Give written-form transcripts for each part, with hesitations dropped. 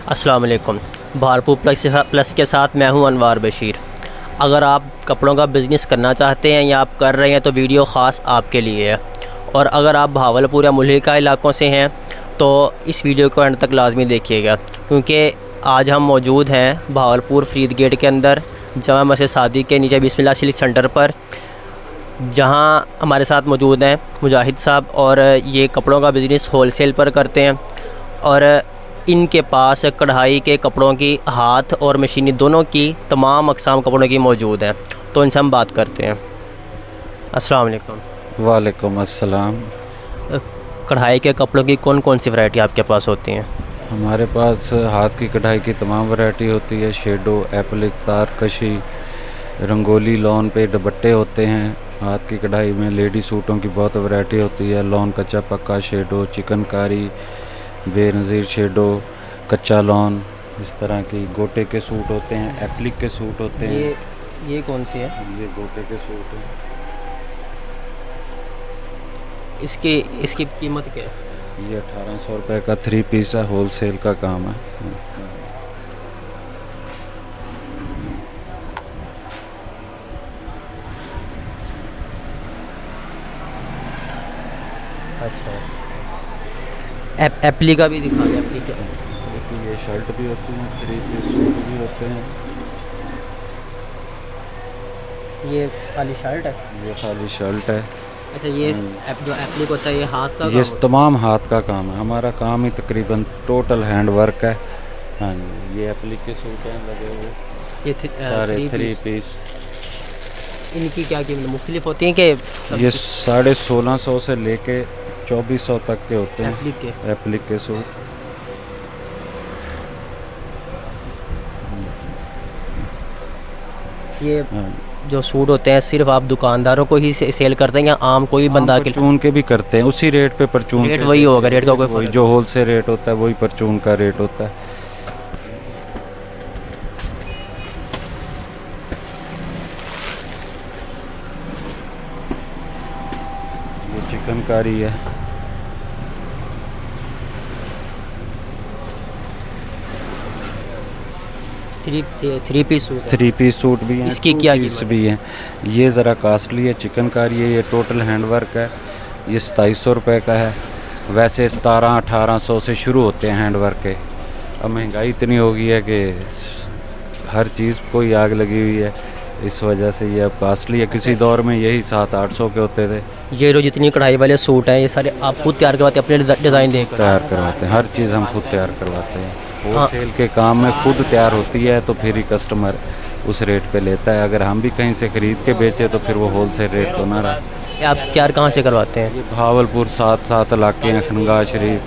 अस्सलाम वालेकुम। भारपुर प्लस के साथ मैं हूं अनवार बशीर। अगर आप कपड़ों का बिज़नेस करना चाहते हैं या आप कर रहे हैं तो वीडियो ख़ास आपके लिए है। और अगर आप भावलपुर या मुल्हिका इलाक़ों से हैं तो इस वीडियो को एंड तक लाजमी देखिएगा, क्योंकि आज हम मौजूद हैं भावलपुर फरीद गेट के अंदर जामा मस्जिद सादी के नीचे बिस्मिल्लाह सिल्क सेंटर पर, जहां हमारे साथ मौजूद हैं मुजाहिद साहब। और ये कपड़ों का बिज़नेस होलसेल पर करते हैं और इनके पास कढ़ाई के कपड़ों की हाथ और मशीनी दोनों की तमाम अक़साम कपड़ों की मौजूद है। तो इनसे हम बात करते हैं। अस्सलाम वालेकुम। वालेकुम अस्सलाम। कढ़ाई के कपड़ों की कौन कौन सी वैरायटी आपके पास होती हैं? हमारे पास हाथ की कढ़ाई की तमाम वैरायटी होती है। शेडो, एप्लिक, तार कशी, रंगोली, लॉन पे दुपट्टे होते हैं। हाथ की कढ़ाई में लेडी सूटों की बहुत वैरायटी होती है। लॉन, कच्चा पक्का, शेडो, चिकनकारी, बेनज़ीर शेडो, कच्चा लॉन, इस तरह की गोटे के सूट होते हैं, एप्लिक के सूट होते हैं। ये कौन सी है? ये गोटे के सूट हैं। इसकी कीमत क्या है? ये 1800 रुपये का 3 पीस है, होलसेल का काम है। अच्छा, एप्ली का भी दिखा दें। एप्ली का ये शर्ट भी होती है, 3 पीस सूट भी होते हैं। ये खाली शर्ट है? ये खाली शर्ट है। अच्छा, ये जो एप्लिक होता है ये हाथ का ये काम तमाम हाथ का काम है। हमारा काम ही तकरीबन टोटल हैंड वर्क है। हाँ जी, ये एप्लिक के सूट हैं लगे हुए, ये सारे 3 पीस। इनकी क्या कीमत मुख्तलिफ होती हैं कि ये 1650 से लेके 2400 तक के होते हैं एप्लिक के सूट। ये जो सूट होते हैं सिर्फ आप दुकानदारों को ही सेल करते हैं या आम कोई बंदा के? परचून के भी करते हैं, उसी रेट पे परचून रेट वही होगा, रेट का कोई वही जो होलसेल रेट होता है वही परचून का रेट होता है। ये चिकनकारी है। Three piece suit? 3 piece suit भी हैं। इसकी क्या कीमत भी हैं? ये ज़रा कास्टली है, चिकनकारी है। ये टोटल हैंड वर्क है। ये 2700 रुपये का है। वैसे 1700-1800 से शुरू होते हैं हैंड वर्क के। अब महंगाई इतनी हो गई है कि हर चीज़ को ही आग लगी हुई है, इस वजह से ये अब कास्टली है। किसी दौर में यही 700-800 के होते थे। ये जो जितनी कढ़ाई वाले सूट हैं ये सारे आप खुद तैयार करवाते हैं? अपने डिज़ाइन देकर तैयार करवाते हैं, हर चीज़ हम खुद तैयार करवाते हैं। होलसेल के काम में खुद तैयार होती है तो फिर ही कस्टमर उस रेट पे लेता है। अगर हम भी कहीं से ख़रीद के बेचे तो फिर वो होलसेल रेट तो ना रहा। आप तैयार कहाँ से करवाते हैं? ये भावलपुर 7 इलाके हैं, खनगा शरीफ,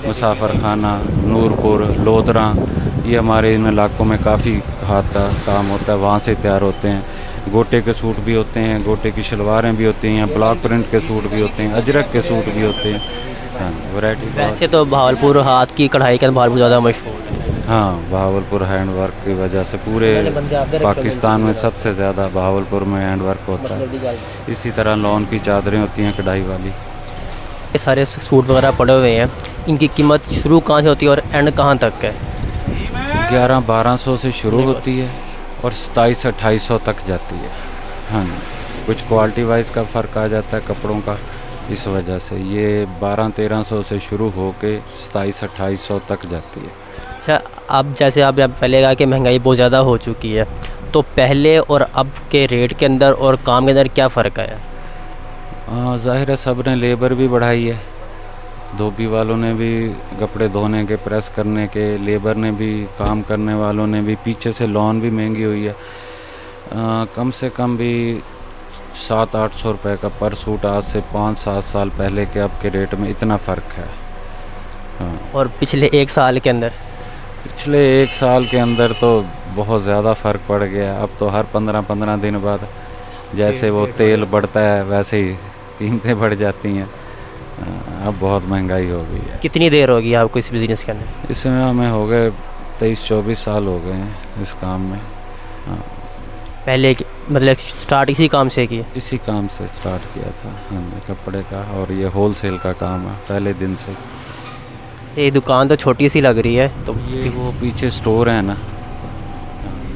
मुसाफर खाना, नूरपुर, लोधरा, ये हमारे इन इलाकों में काफ़ी हाथ का काम होता है, वहाँ से तैयार होते हैं। गोटे के सूट भी होते हैं, गोटे की शलवारें भी होती हैं, ब्लॉक प्रिंट के सूट भी होते हैं, अजरक के सूट भी होते हैं। हाँ, वैरायटी। वैसे तो भावलपुर हाथ की कढ़ाई का भावलपुर ज़्यादा मशहूर है। हाँ, भावलपुर हैंड वर्क की वजह से पूरे पाकिस्तान में सबसे ज़्यादा भावलपुर में हैंड वर्क होता है। इसी तरह लॉन की चादरें होती हैं कढ़ाई वाली। ये सारे सूट वगैरह पड़े हुए हैं, इनकी कीमत शुरू कहाँ से होती है और एंड कहाँ तक है? 1100-1200 से शुरू होती है और 2700-2800 तक जाती है। हाँ, कुछ क्वालिटी वाइज का फ़र्क आ जाता है कपड़ों का, इस वजह से ये 1200-1300 से शुरू होके 2700-2800 तक जाती है। अच्छा, अब जैसे आप पहले कहा कि महंगाई बहुत ज़्यादा हो चुकी है, तो पहले और अब के रेट के अंदर और काम के अंदर क्या फ़र्क आया? ज़ाहिर है सब ने लेबर भी बढ़ाई है। धोबी वालों ने भी, कपड़े धोने के, प्रेस करने के, लेबर ने भी, काम करने वालों ने भी। पीछे से लॉन भी महंगी हुई है। कम से कम भी 700-800 रुपये का पर सूट आज से 5-7 साल पहले के अब के रेट में इतना फ़र्क है। हाँ। और पिछले 1 साल के अंदर? पिछले 1 साल के अंदर तो बहुत ज़्यादा फ़र्क पड़ गया। अब तो हर 15-15 दिन बाद जैसे वो तेल बढ़ता है वैसे ही कीमतें बढ़ जाती हैं। अब बहुत महंगाई हो गई है। कितनी देर होगी आपको इस बिज़नेस के अंदर? इसमें हमें हो गए 23-24 साल हो गए हैं इस काम में। हाँ। पहले मतलब स्टार्ट इसी काम से किया? इसी काम से स्टार्ट किया था हमने, कपड़े का, और ये होलसेल का काम है पहले दिन से। ये दुकान तो छोटी सी लग रही है, तो ये वो पीछे स्टोर है ना,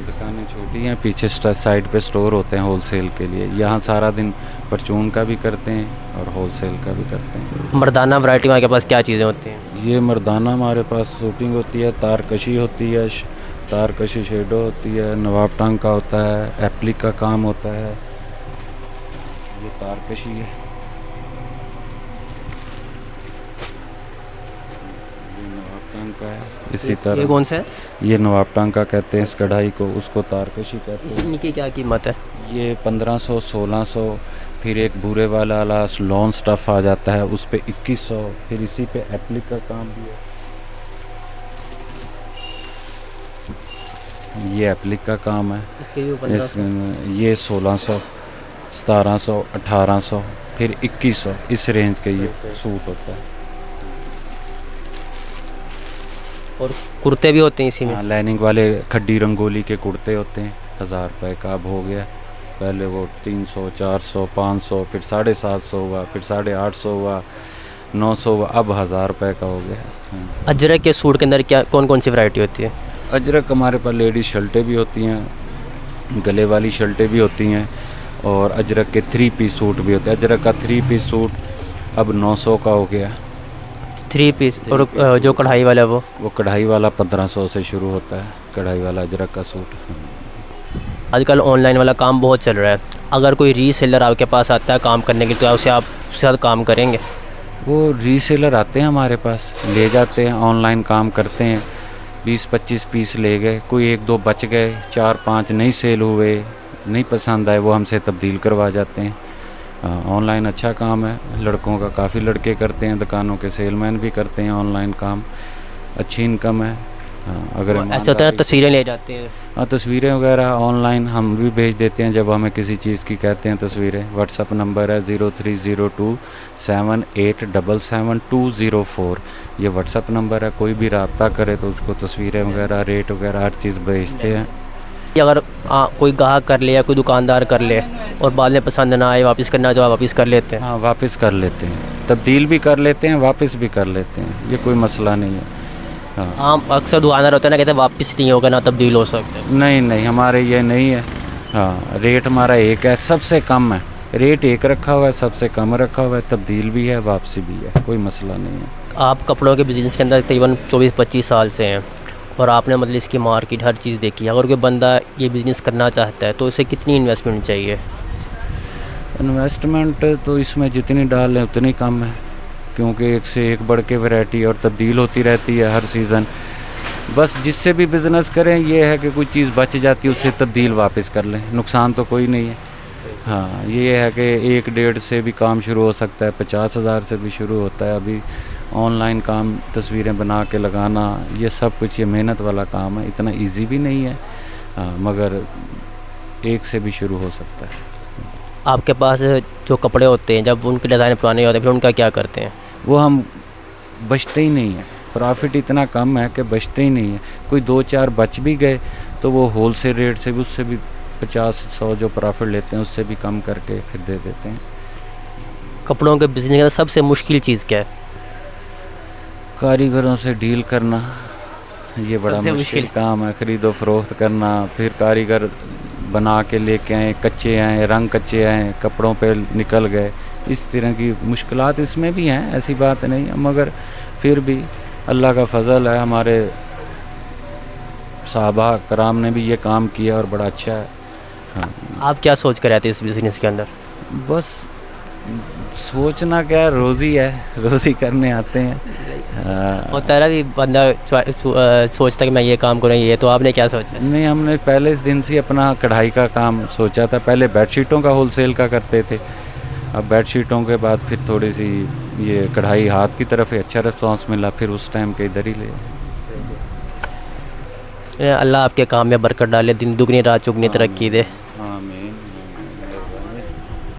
दुकानें छोटी हैं, पीछे साइड पे स्टोर होते हैं होलसेल के लिए। यहाँ सारा दिन परचून का भी करते हैं और होलसेल का भी करते हैं। मर्दाना वैरायटी में आपके पास क्या चीज़ें होती हैं? ये मर्दाना हमारे पास शूटिंग होती है, तारकशी होती है, तारकशी शेडो होती है, नवाब टांग का होता है, एप्लिक का काम होता है। ये तारकशी है, ये नवाब टांग का है। इसी तरह ये कौन सा है? ये नवाब टांग का कहते हैं इस कढ़ाई को, उसको तारकशी कहते हैं। इनकी क्या कीमत है? ये 1500 1600, फिर एक भूरे वाला लॉन स्टफ़ आ जाता है उस पे 2100, फिर इसी पे एप्लिक का काम भी है। ये एप्लिक का काम है, इसके भी 1500। ये 1600 1700 1800, फिर 2100, इस रेंज के ये सूट होता है। और कुर्ते भी होते हैं इसी में? हाँ, लाइनिंग वाले खड्डी रंगोली के कुर्ते होते हैं, 1000 रुपये का अब हो गया। पहले वो 300 400 500, फिर 750 हुआ, फिर 850 हुआ, 900 हुआ, अब 1000 रुपये का हो गया। हाँ। अजरक के सूट के अंदर क्या कौन कौन सी वैरायटी होती है? अजरक हमारे पास लेडीज शर्टें भी होती हैं, गले वाली शर्टें भी होती हैं, और अजरक के 3 पीस सूट भी होते हैं। अजरक का 3 पीस सूट अब 900 का हो गया, 3 पीस। और जो कढ़ाई वाला है वो कढ़ाई वाला 1500 से शुरू होता है, कढ़ाई वाला अजरक का सूट। आजकल ऑनलाइन वाला काम बहुत चल रहा है, अगर कोई रीसेलर आपके पास आता है काम करने के लिए तो उसे आप उसके साथ काम करेंगे? वो रीसेलर आते हैं हमारे पास, ले जाते हैं, ऑनलाइन काम करते हैं, 20-25 पीस ले गए, कोई 1-2 बच गए, 4-5 नहीं सेल हुए, नहीं पसंद आए, वो हमसे तब्दील करवा जाते हैं। ऑनलाइन अच्छा काम है, लड़कों का काफ़ी लड़के करते हैं, दुकानों के सेलमैन भी करते हैं ऑनलाइन काम, अच्छी इनकम है। अगर ऐसा होता है तस्वीरें ले जाते हैं? हाँ, तस्वीरें वगैरह ऑनलाइन हम भी भेज देते हैं जब हमें किसी चीज़ की कहते हैं तस्वीरें। व्हाट्सअप नंबर है 030278777204, ये व्हाट्सअप नंबर है, कोई भी रब्ता करे तो उसको तस्वीरें वगैरह, रेट वगैरह हर चीज़ भेजते हैं। अगर कोई ग्राहक कर ले या कोई दुकानदार कर ले और बाद में पसंद ना आए, वापस करना तो आप वापस कर लेते हैं? हाँ, वापस कर लेते हैं, तब्दील भी कर लेते हैं, वापस भी कर लेते हैं, ये कोई मसला नहीं है। हाँ, अक्सर दुकानदार होता है ना, कहते हैं वापस नहीं होगा ना तब्दील हो सकता है। नहीं नहीं, हमारे ये नहीं है। हाँ, रेट हमारा एक है, सबसे कम है, रेट एक रखा हुआ है, सबसे कम रखा हुआ है, तब्दील भी है, वापसी भी है, कोई मसला नहीं है। आप कपड़ों के बिज़नेस के अंदर तकरीबन 24-25 साल से हैं और आपने मतलब इसकी मार्केट हर चीज़ देखी है। अगर कोई बंदा ये बिज़नेस करना चाहता है तो उसे कितनी इन्वेस्टमेंट चाहिए? इन्वेस्टमेंट तो इसमें जितनी डालें उतनी कम है, क्योंकि एक से एक बढ़ के वैरायटी और तब्दील होती रहती है हर सीज़न। बस जिससे भी बिज़नेस करें ये है कि कोई चीज़ बच जाती है उससे तब्दील वापस कर लें, नुकसान तो कोई नहीं है। हाँ, ये है कि 1-1.5 से भी काम शुरू हो सकता है, 50,000 से भी शुरू होता है। अभी ऑनलाइन काम, तस्वीरें बना के लगाना, ये सब कुछ ये मेहनत वाला काम है, इतना इजी भी नहीं है। हाँ, मगर 1 से भी शुरू हो सकता है। आपके पास जो कपड़े होते हैं जब उनके डिज़ाइन पुराने होते हैं फिर उनका क्या करते हैं? वो हम बचते ही नहीं है, प्रॉफिट इतना कम है कि बचते ही नहीं है। कोई 2-4 बच भी गए तो वो होलसेल रेट से भी, उससे भी 50-100 जो प्रॉफिट लेते हैं उससे भी कम करके फिर दे देते हैं। कपड़ों के बिजनेस के अंदर सबसे मुश्किल चीज़ क्या है? कारीगरों से डील करना, ये बड़ा मुश्किल काम है। ख़रीदो फरोख्त करना, फिर कारीगर बना के लेके आए, कच्चे आए, रंग कच्चे आए, कपड़ों पे निकल गए, इस तरह की मुश्किलात इसमें भी हैं, ऐसी बात नहीं है। मगर फिर भी अल्लाह का फ़ज़ल है, हमारे साहबा कराम ने भी ये काम किया और बड़ा अच्छा है। हाँ। आप क्या सोच कर आते हैं इस बिज़नेस के अंदर? बस सोचना क्या है, रोज़ी है, रोज़ी करने आते हैं। होता है ना भी बंदा सोचता कि मैं ये काम करूँ, ये तो आपने क्या सोचा? नहीं, हमने पहले दिन से अपना कढ़ाई का काम सोचा था। पहले बेडशीटों का होलसेल का करते थे, अब बेडशीटों के बाद फिर थोड़ी सी ये कढ़ाई हाथ की तरफ ही अच्छा रिस्पॉन्स मिला, फिर उस टाइम के इधर ही ले। अल्लाह आपके काम में बरकत डाले, दिन दुगनी रात चुगनी तरक्की दे। हाँ।